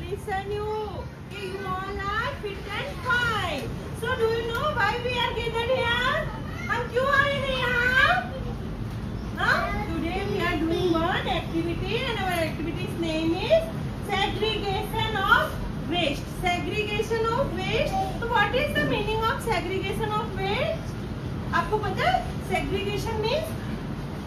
listen you. Okay, you all are fit and fine. So do you know why we are gathered here? हम क्यों आए हैं यहाँ? Today we are doing one activity and our activity's name is segregation of waste. Segregation of waste. So what is the meaning of segregation of waste? आपको पता है? Segregation means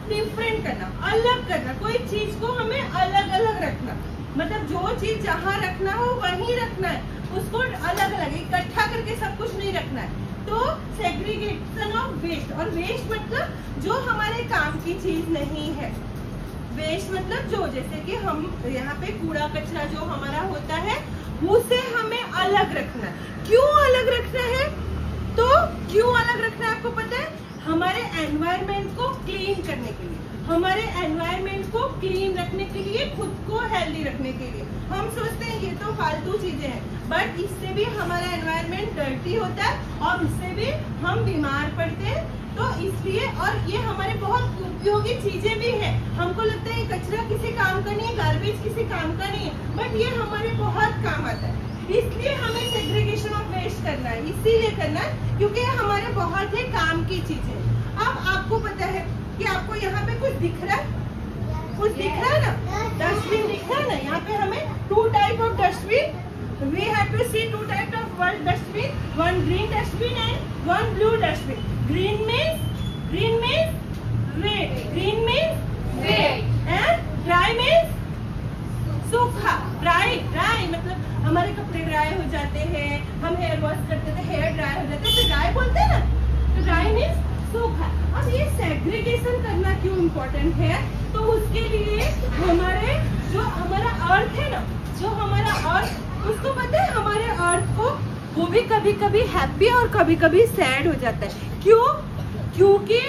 different करना, अलग करना। कोई चीज को हमें अलग अलग रखना, मतलब जो चीज जहाँ रखना हो वहीं रखना है, उसको अलग अलग इकट्ठा करके सब कुछ नहीं रखना है। तो सेग्रीगेशन ऑफ वेस्ट, और वेस्ट मतलब जो हमारे काम की चीज नहीं है। वेस्ट मतलब जो, जैसे कि हम यहाँ पे कूड़ा कचरा जो हमारा होता है उसे हमें अलग रखना है। क्यों अलग रखना है? तो क्यों अलग रखना है आपको पता है? हमारे एनवायरमेंट को क्लीन करने के लिए, हमारे एनवायरमेंट को क्लीन रखने के लिए, खुद को हेल्दी रखने के लिए। हम सोचते हैं ये तो फालतू चीजें हैं, बट इससे भी हमारा एनवायरमेंट डर्टी होता है और उससे भी हम बीमार पड़ते हैं। तो इसलिए, और ये हमारे बहुत उपयोगी चीजें भी हैं। हमको लगता है कचरा किसी काम का नहीं है, गार्बेज किसी काम का नहीं है, बट ये हमारे बहुत काम आता है। इसलिए हमें सेग्रीगेशन ऑफ वेस्ट करना है, इसीलिए करना है क्योंकि हमारे बहुत ही काम की चीजें। अब आपको पता है कि आपको यहाँ पे कुछ दिख रहा है, कुछ दिख रहा है ना, डस्टबिन दिख रहा है ना। यहाँ पे हमें 2 type of dustbin, we have to see 2 type of dustbin, 1 green dustbin and 1 blue dustbin. Green means wet, green means wet and dry means सूखा। ड्राई मतलब हमारे कपड़े ड्राई हो जाते हैं, हम हेयर वॉश करते थे, हेयर ड्राई हो जाते हैं, तो ड्राई बोलते हैं ना, तो ड्राई मीन्स सूखा। अब ये सेग्रीगेशन करना क्यों इम्पोर्टेंट है? तो उसके लिए हमारे जो हमारा अर्थ है ना, जो हमारा अर्थ, उसको पता है हमारे अर्थ को वो भी कभी कभी हैप्पी और कभी कभी सैड हो जाता है। क्यों? क्योंकि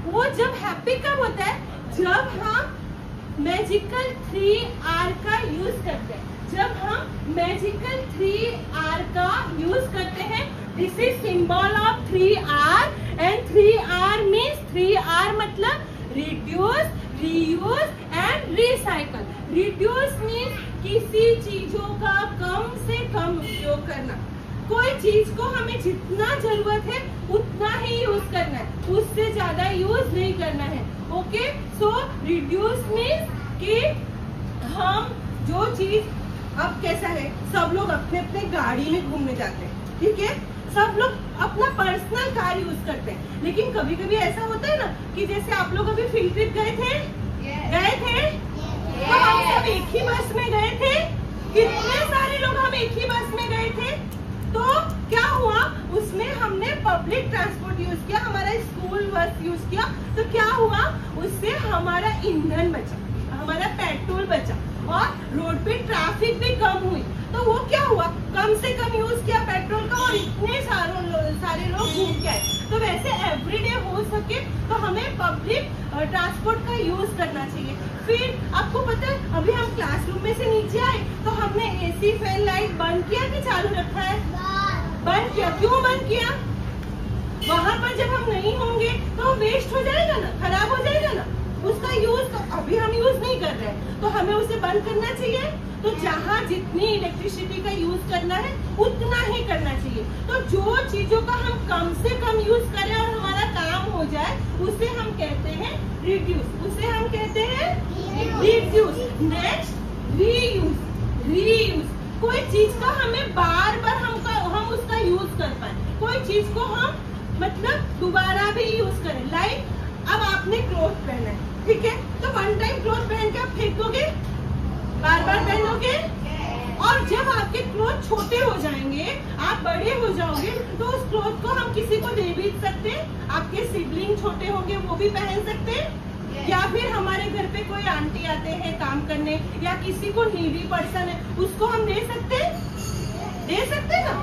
वो जब हैप्पी कब होता है? जब हम मैजिकल 3R का यूज करते हैं। जब हम मैजिकल 3R का यूज करते हैं, this is symbol of 3R and 3R means 3R मतलब reduce, reuse and recycle. Reduce means किसी चीजों का कम से कम उपयोग करना। कोई चीज को हमें जितना जरूरत है उतना ही यूज करना है, उससे ज्यादा यूज नहीं करना है। ओके, सो रिड्यूस मीन्स कि हम जो चीज, अब कैसा है, सब लोग अपने अपने गाड़ी में घूमने जाते हैं, ठीक है, सब लोग अपना पर्सनल कार यूज करते हैं। लेकिन कभी कभी ऐसा होता है ना कि जैसे आप लोग अभी फील्ड ट्रिप गए थे, तो हम सब एक ही बस में गए थे, कितने सारे लोग हम एक ही बस में गए थे। तो क्या हुआ, उसमें हमने पब्लिक ट्रांसपोर्ट यूज किया, हमारा स्कूल बस यूज किया, तो क्या हुआ, उससे हमारा ईंधन बचा, हमारा पेट्रोल बचा और रोड पे ट्रैफिक भी कम हुई। तो वो क्या हुआ, कम से कम यूज किया पेट्रोल का और इतने सारे लोग घूम के आए। तो वैसे एवरीडे हो सके तो हमें पब्लिक ट्रांसपोर्ट का यूज करना चाहिए। फिर आपको पता है, अभी हम क्लासरूम में से नीचे आए तो हमने एसी, फैन, लाइट बंद किया कि चालू रखा है? बंद किया। क्यों बंद किया? वहाँ पर जब हम नहीं होंगे तो वेस्ट हो जाएगा ना, खराब हो जाएगा ना, उसका यूज अभी हम यूज नहीं कर रहे हैं, तो हमें उसे बंद करना चाहिए। तो जहाँ जितनी इलेक्ट्रिसिटी का यूज करना है उतना ही करना चाहिए। तो जो चीजों का हम कम से कम यूज करें और हमारा काम हो जाए, उसे हम कहते हैं रिड्यूस, उसे हम कहते हैं रिड्यूस। Next reuse. रीयूज कोई चीज का हमें बार बार हम उसका यूज कर पाए, कोई चीज को हम मतलब दोबारा भी यूज करें। लाइक अब आपने क्लोथ पहना है, ठीक है, तो 1 टाइम क्लोथ पहन के आप फेंकोगे, बार बार पहनोगे, और जब आपके क्लोथ छोटे हो जाएंगे, आप बड़े हो जाओगे, तो उस क्लोथ को हम किसी को दे भी सकते हैं। आपके सिबलिंग छोटे होंगे वो भी पहन सकते हैं, या फिर हमारे घर पे कोई आंटी आते हैं काम करने, या किसी को नीडी पर्सन है उसको हम दे सकते हैं ना।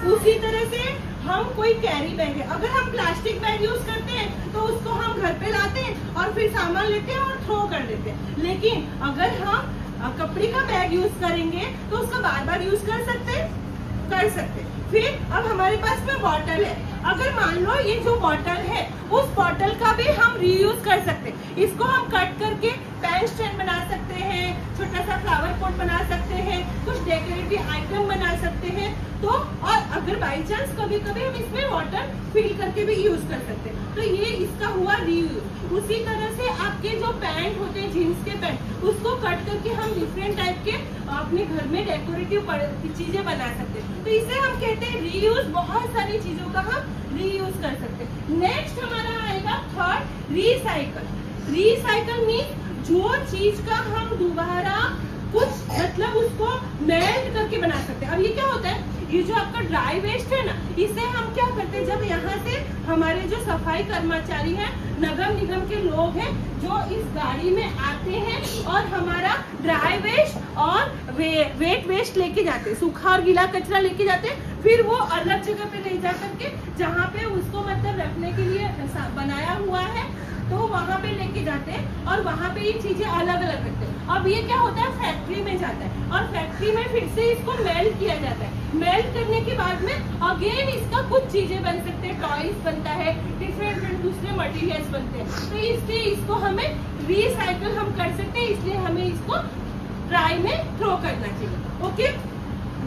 उसी तरह से हम कोई कैरी बैग है, अगर हम प्लास्टिक बैग यूज करते हैं तो उसको हम घर पे लाते हैं और फिर सामान लेते हैं और थ्रो कर देते हैं। लेकिन अगर हम कपड़े का बैग यूज करेंगे तो उसका बार बार यूज कर सकते। फिर अब हमारे पास में बॉटल है, अगर मान लो ये जो बॉटल है, उस बॉटल का भी हम रीयूज कर सकते हैं। इसको हम कट करके पेन स्टैंड बना सकते हैं, छोटा सा फ्लावर पॉट बना सकते हैं। कुछ डेकोरेटिव आइटम बना सकते हैं। तो और अगर बाई चांस कभी कभी हम इसमें वाटर फिल करके भी यूज कर सकते हैं। तो ये इसका हुआ रीयूज। उसी तरह से आपके जो पैंट होते हैं, जीन्स के पैंट, उसको कट करके हम डिफरेंट टाइप के अपने घर में डेकोरेटिव चीजें बना सकते हैं। तो इसे हम कहते हैं रीयूज। बहुत सारी चीजों का हम रीयूज कर सकते हैं। नेक्स्ट हमारा आएगा थर्ड, रिसाइकल। रिसाइकल मीन्स जो चीज का हम दोबारा कुछ मतलब उसको मेल्ट करके बना सकते हैं। अब ये क्या होता है, ये जो आपका ड्राई वेस्ट है ना, इसे हम क्या करते हैं, जब यहाँ से हमारे जो सफाई कर्मचारी हैं, नगर निगम के लोग हैं, जो इस गाड़ी में आते हैं और हमारा ड्राई वेस्ट और वेट वेस्ट लेके जाते हैं, सूखा और गीला कचरा लेके जाते हैं, फिर वो अलग जगह पे ले जा करके जहाँ पे उसको मतलब रखने के लिए बनाया हुआ है, तो वहाँ पे लेके जाते हैं और वहाँ पे ये चीजें अलग अलग रखते हैं। अब ये क्या होता है, फैक्ट्री में जाता है और फैक्ट्री में फिर से इसको मेल्ट किया जाता है। मेल्ट करने के बाद में अगेन इसका कुछ चीजें बन सकते हैं, टॉयज बनता है, डिफरेंट दूसरे मटेरियल्स बनते हैं। तो इसलिए इसको हमें रिसाइकल हम कर सकते हैं, इसलिए हमें इसको ड्राई में थ्रो करना चाहिए। ओके,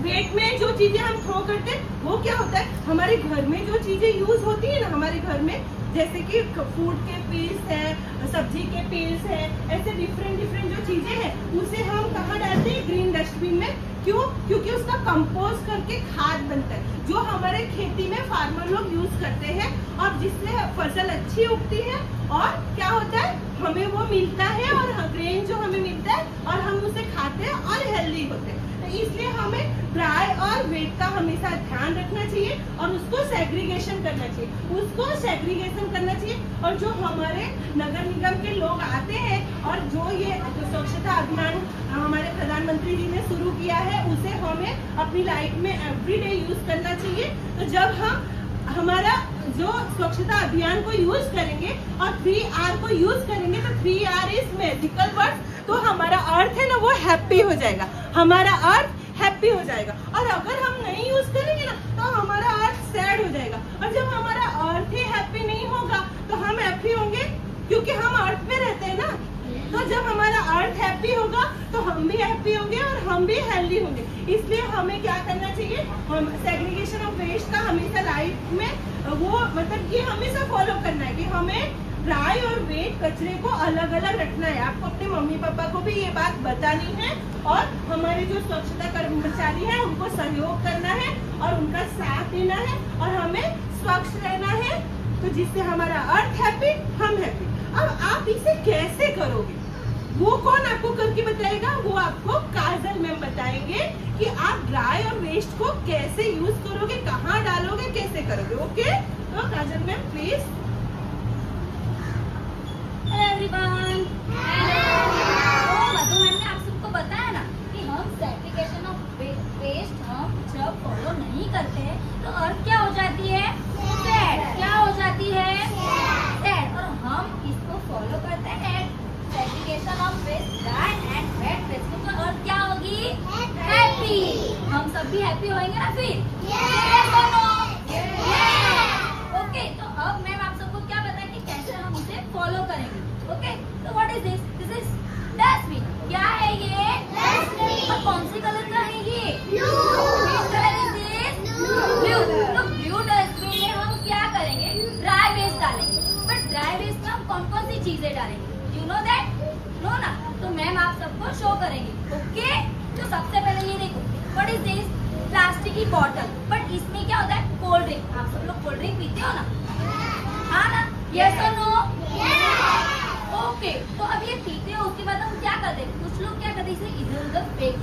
वेट में जो चीजें हम थ्रो करते हैं वो क्या होता है, हमारे घर में जो चीजें यूज होती है ना हमारे घर में, जैसे कि फूड के पीस है, सब्जी के पीस है, ऐसे डिफरेंट जो चीजें हैं उसे हम कहाँ डालते हैं, ग्रीन डस्टबिन में। क्यों? क्योंकि उसका कंपोस्ट करके खाद बनता है, जो हमारे खेती में फार्मर लोग यूज करते हैं और जिससे फसल अच्छी उगती है और क्या होता है, हमें वो मिलता है और ग्रेन जो हमें मिलता है और हम उसे खाते हैं और हेल्दी होते हैं। तो इसलिए हमें ड्राई और वेट का हमेशा ध्यान रखना चाहिए और उसको सेग्रीगेशन करना चाहिए, और जो हमारे नगर निगम के लोग आते हैं और जो ये स्वच्छता अभियान हमारे प्रधानमंत्री जी ने शुरू किया है, उसे हमें अपनी लाइफ में एवरीडे यूज करना चाहिए। तो जब हम हमारा जो स्वच्छता अभियान को यूज करेंगे और 3R को यूज करेंगे, तो 3R इज मैजिकल वर्ड, तो हमारा अर्थ है ना वो हैप्पी हो जाएगा, हमारा अर्थ हैप्पी हो जाएगा। और अगर हम नहीं यूज करेंगे ना तो हमारा अर्थ सैड हो जाएगा, और जब हमारा अर्थ ही हैप्पी नहीं होगा तो हम हैप्पी होंगे, क्योंकि हम अर्थ में रहते हैं ना। तो जब हमारा अर्थ हैप्पी होगा तो हम भी हैप्पी होंगे और हम भी हेल्दी होंगे। इसलिए हमें क्या करना चाहिए, हम सेग्रीगेशन ऑफ वेस्ट का हमेशा लाइफ में वो मतलब ये हमेशा फॉलो करना है कि हमें ड्राई और वेट कचरे को अलग अलग रखना है। आपको अपने मम्मी पापा को भी ये बात बतानी है और हमारे जो स्वच्छता कर्मचारी हैं उनको सहयोग करना है और उनका साथ देना है और हमें स्वच्छ रहना है, तो जिससे हमारा अर्थ हैप्पी, हम हैप्पी। अब आप इसे कैसे करोगे, वो कौन आपको करके बताएगा, वो आपको काजल मैम बताएंगे कि आप ड्राई और वेस्ट को कैसे यूज करोगे, कहाँ डालोगे, कैसे करोगे। ओके, तो Kajal ma'am please. Everyone, Madhu ma'am ने आप सबको बताया ना कि हम सेग्रीगेशन ऑफ वेस्ट हम जब फॉलो नहीं करते हैं तो अर्थ क्या हो जाती है, सैड। क्या हो जाती है, सैड। और हम इसको फॉलो करते हैं segregation of waste, dry and wet waste, तो अर्थ क्या होगी, हैप्पी। हम सब भी हैप्पी होंगे ना फिर, ओके। तो अब मैम आप सबको क्या बताएंगे कैसे हम उसे फॉलो करेंगे। ओके, तो what is this, this is dustbin. क्या है ये, डस्टबिन। और कौन सी कलर का है ये, blue. Colour is this, blue. तो ब्लू डस्टबिन में हम क्या करेंगे, ड्राई वेस्ट डालेंगे। बट ड्राई वेस्ट में हम कौन कौन सी चीजें डालेंगे, यू नो दैट, नो ना। तो मैम आप सबको शो करेंगे। ओके, तो सबसे पहले ये देखो, व्हाट इज दिस, प्लास्टिक की बॉटल। बट इसमें क्या होता है, कोल्ड ड्रिंक। आप सब लोग कोल्ड ड्रिंक पीते हो ना, हाँ ना, यस और नो, ओके। तो अब ये पीते हो, उसके बाद हम क्या करते हैं, कुछ लोग क्या करते हैं, इसे इधर उधर फेंक।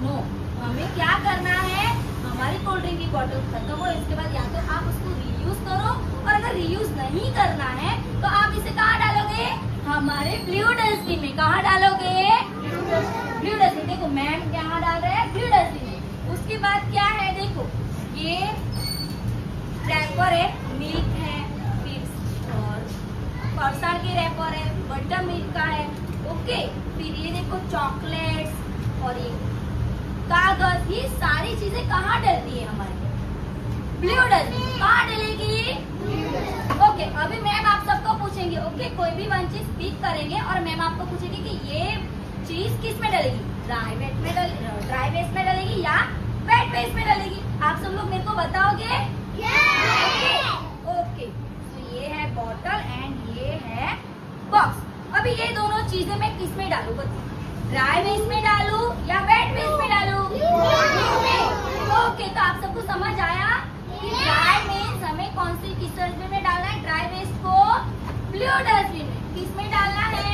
नो, हमें क्या करना है, हमारी कोल्ड ड्रिंक की बॉटल खत्म हो इसके बाद या तो आप उसको रीयूज करो, और अगर रीयूज नहीं करना है तो आप इसे कहाँ डालोगे, हमारे ब्लू डस्टबिन में। कहाँ डालोगे, ब्लू डस्टबिन। देखो मैम यहाँ डाल रहे हैं ब्लू डस्टबिन में। उसके बाद क्या है, देखो ये रैपर है, मिल्क है, और फरसाण के रैपर है, बटर मिल्क का है। ओके, फिर ये देखो चॉकलेट्स और ये कागज, ये सारी चीजें कहाँ डलती है, हमारी ब्लू डस्टबिन। कहाँ डलेगी, ओके। अभी मैम आप सबको पूछेंगे, ओके, कोई भी वन चीज पिक करेंगे और मैम आपको पूछेंगे कि ये चीज किस में डलेगी, ड्राई वेस्ट में डालेगी या वेट वेस्ट में डालेगी? आप सब लोग मेरे को बताओगे? ओके, तो ये है बॉटल एंड ये है बॉक्स। अभी ये दोनों चीजें मैं किस में डालूं? ड्राई वेस्ट में डालूं या वेट वेस्ट में डालूं? ओके, तो आप सबको समझ आया कि ड्राई वेस्ट हमें कौन सी किस डस्टबिन में डालना है? ड्राई वेस्ट को ब्लू डस्टबिन में। किस में डालना है?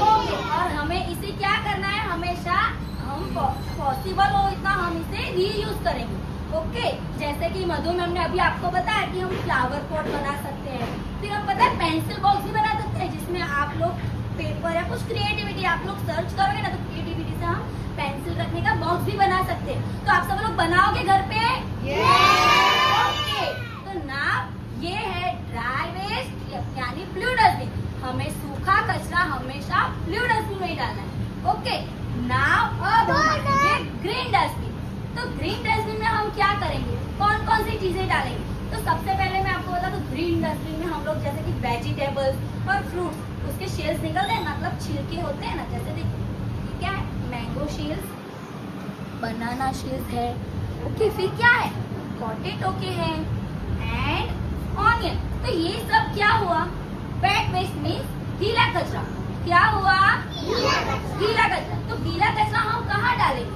ओके, और हमें इसे क्या करना है? हमेशा हम पॉसिबल हो इतना हम इसे रीयूज करेंगे। ओके, जैसे कि मधु मैम ने अभी आपको बताया कि हम फ्लावर पॉट बना सकते हैं, फिर हम पता है पेंसिल बॉक्स भी बना सकते हैं जिसमें आप लोग पेपर या कुछ क्रिएटिविटी आप लोग सर्च करोगे ना, तो क्रिएटिविटी से हम पेंसिल रखने का बॉक्स भी बना सकते हैं। तो आप सब लोग बनाओगे घर पे? ओके, तो नाउ ये है ड्राई वेस्ट यानी ब्लू डस्टबिन। हमें सूखा कचरा हमेशा ब्लू डस्टबिन में ही डालना है। ओके, नाउ अब ये ग्रीन डस्टबिन। तो ग्रीन डस्टबिन में हम क्या करेंगे? कौन कौन सी चीजें डालेंगे? तो सबसे पहले मैं आपको बता दूं, ग्रीन डस्टबिन में हम लोग जैसे कि वेजिटेबल्स और फ्रूट्स उसके शेल्स निकलते हैं, मतलब छिलके होते हैं ना, जैसे देखिए क्या है? मैंगो शेल्स, बनाना शेल्स है। ओके, फिर क्या है? पोटैटो के हैं एंड ऑनियन। तो ये सब क्या हुआ? वेट वेस्ट मीन्स गीला कचरा। क्या हुआ? गीला कचरा। तो गीला कचरा हम कहाँ डालेंगे?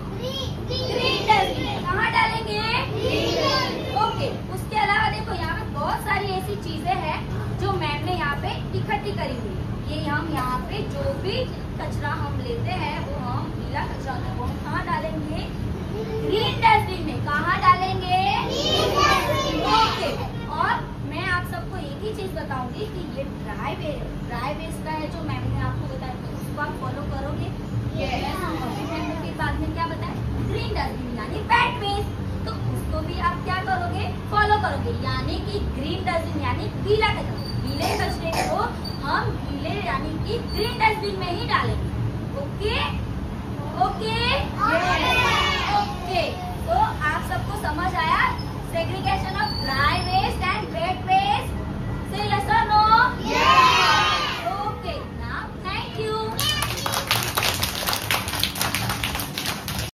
ग्रीन डस्टबिन में। कहाँ डालेंगे? ओके, उसके अलावा देखो यहाँ पे बहुत सारी ऐसी चीजें हैं जो मैम ने यहाँ पे इकट्ठी करी हुई है। ये हम यहाँ पे जो भी कचरा हम लेते हैं वो हम गीला कचरा वो हम कहाँ डालेंगे? ग्रीन डस्टबिन में। कहाँ डालेंगे? ओके, और मैं आप सबको एक ही चीज बताऊंगी कि ये ड्राई वेस्ट का है जो मैम ने आपको बताया, तो उसको आप फॉलो करोगे? फिर बाद में क्या बताया? ग्रीन डस्टबिन यानी वेट वेस्ट, तो उसको भी आप क्या करोगे? फॉलो करोगे, यानी कि ग्रीन डस्टबिन यानी गीला कचरा। गीले कचरे को हम गीले यानी कि ग्रीन डस्टबिन में ही डालेंगे। ओके ओके ओके, तो आप सबको समझ आया